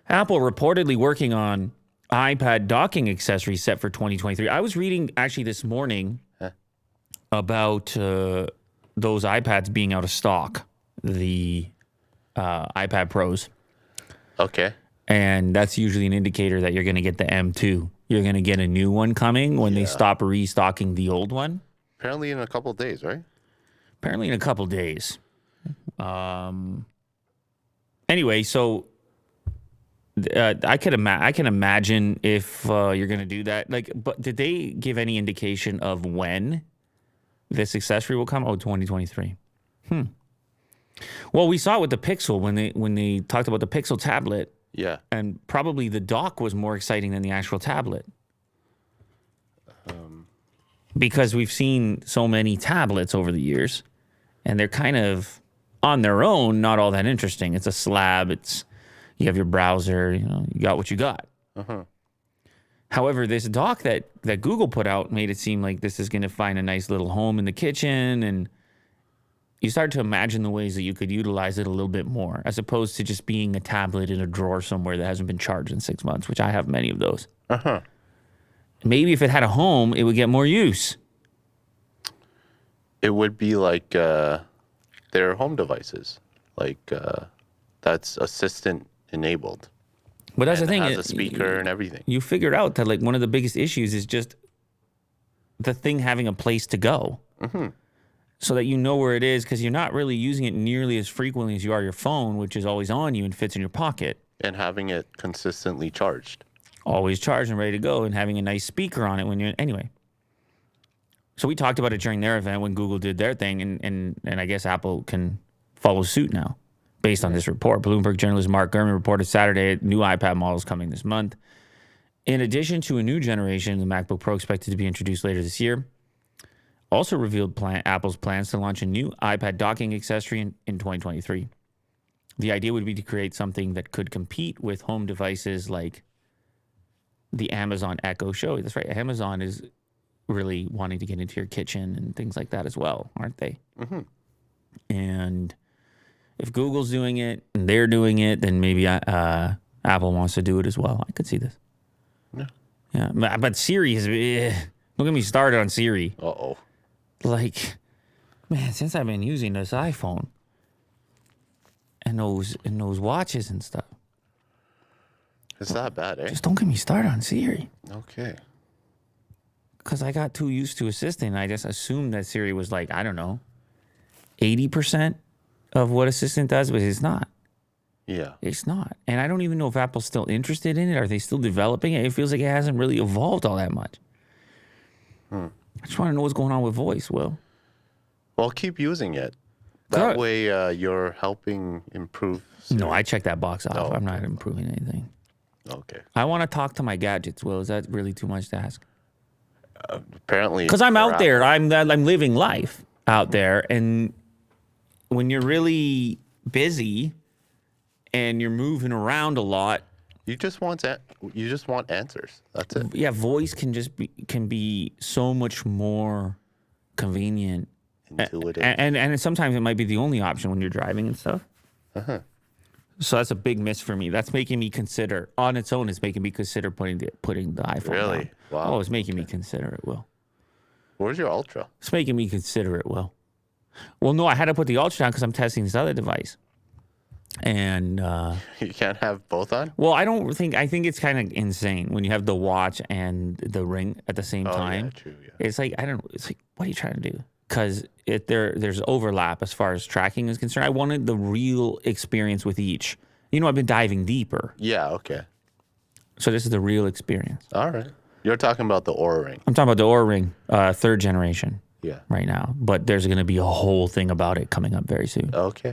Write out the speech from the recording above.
Apple reportedly working on iPad docking accessories set for 2023. I was reading actually this morning about those iPads being out of stock, the iPad Pros. Okay. And that's usually an indicator that you're going to get the M2. You're going to get a new one coming when they stop restocking the old one. Apparently in a couple of days, right? Apparently in a couple of days. Anyway, so I can imagine if you're going to do that. Like, but did they give any indication of when this accessory will come? Oh, 2023. Well, we saw it with the Pixel when they talked about the Pixel tablet. Yeah. And probably the dock was more exciting than the actual tablet. Because we've seen so many tablets over the years, and they're kind of on their own not all that interesting. It's a slab. You have your browser. You got what you got. However, this dock that Google put out made it seem like this is going to find a nice little home in the kitchen, and you start to imagine the ways that you could utilize it a little bit more, as opposed to just being a tablet in a drawer somewhere that hasn't been charged in 6 months, which I have many of those. Maybe if it had a home, it would get more use. It would be like their home devices, like that's assistant enabled. But that's the thing. It has a speaker and everything. You figured out that like one of the biggest issues is just the thing having a place to go. So that you know where it is, because you're not really using it nearly as frequently as you are your phone, which is always on you and fits in your pocket. And having it consistently charged. Always charged and ready to go, and having a nice speaker on it when you're... Anyway. So we talked about it during their event when Google did their thing, and I guess Apple can follow suit now based on this report. Bloomberg journalist Mark Gurman reported Saturday new iPad models coming this month. In addition to a new generation, the MacBook Pro expected to be introduced later this year. Also revealed Apple's plans to launch a new iPad docking accessory in 2023. The idea would be to create something that could compete with home devices like the Amazon Echo Show. That's right. Amazon is really wanting to get into your kitchen and things like that as well, aren't they? And if Google's doing it and they're doing it, then maybe Apple wants to do it as well. I could see this. Yeah. But Siri is... Don't get me started on Siri. Like, man, since I've been using this iPhone and those watches and stuff. It's that bad, eh? Just don't get me started on Siri. Okay. Because I got too used to Assistant. I just assumed that Siri was like, I don't know, 80% of what Assistant does, but it's not. Yeah. It's not. And I don't even know if Apple's still interested in it. Are they still developing it? It feels like it hasn't really evolved all that much. I just want to know what's going on with voice, Will. Well, keep using it. That way you're helping improve Siri. No, I checked that box off. I'm not improving anything. Okay. I want to talk to my gadgets, Will. Is that really too much to ask? Apparently. Because I'm out there. I'm living life out there. And when you're really busy and you're moving around a lot, You just want answers. That's it. yeah, voice can be so much more convenient, Intuitive. and sometimes it might be the only option when you're driving and stuff. So that's a big miss for me. That's making me consider on its own. It's making me consider putting the iPhone Really? down. Wow. Oh, it's making me consider it, Will. Where's your Ultra? It's making me consider it, Will. Well, no, I had to put the Ultra down because I'm testing this other device. And You can't have both on? well, I think it's kind of insane when you have the watch and the ring at the same time. Yeah, true, yeah. It's like it's like, what are you trying to do? Because there's overlap as far as tracking is concerned. I wanted the real experience with each. I've been diving deeper. Yeah, okay. So this is the real experience. All right. You're talking about the Oura Ring. I'm talking about the Oura Ring, 3rd generation. Yeah. Right now. But there's going to be a whole thing about it coming up very soon. Okay.